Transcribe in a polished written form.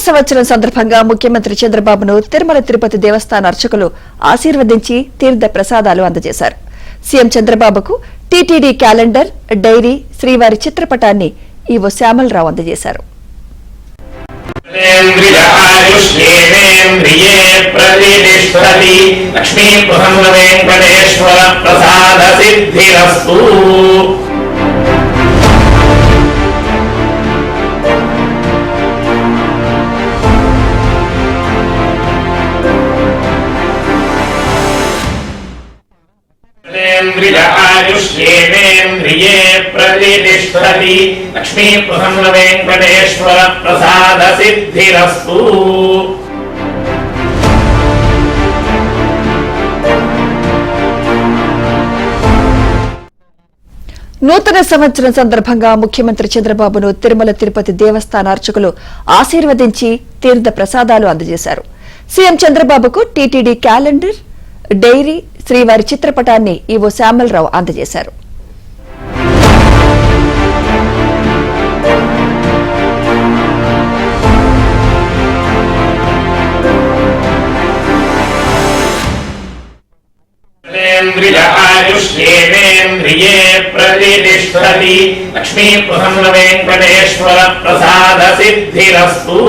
సంవత్సరం సందర్భంగా ముఖ్యమంత్రి చంద్రబాబును తిరుమల తిరుపతి దేవస్థాన అర్చకులు ఆశీర్వదించి తీర్థ ప్రసాదాలు అందజేశారు. సీఎం చంద్రబాబుకు టీటీడీ క్యాలెండర్, డైరీ, శ్రీవారి చిత్రపటాన్ని ఈవో శ్యామలరావు అందజేశారు. आयुष्येवेन्द्रिये प्रतिष्ठति लक्ष्मी प्रसन्न वेंकटेश्वर प्रसाद सिद्धिरस्तु। నూతన సంవత్సరం సందర్భంగా ముఖ్యమంత్రి చంద్రబాబును తిరుమల తిరుపతి దేవస్థాన అర్చకులు ఆశీర్వదించి తీర్థ ప్రసాదాలు అందజేశారు. సీఎం చంద్రబాబుకు టీటీడీ క్యాలెండర్, డైరీ, శ్రీవారి చిత్రపటాన్ని ఈవో శ్యామలరావు అందజేశారు. आयुष्येवेन्द्रिये प्रतिष्ठति लक्ष्मी प्रसन्न वेंकटेश्वर प्रसाद सिद्धिरस्तु।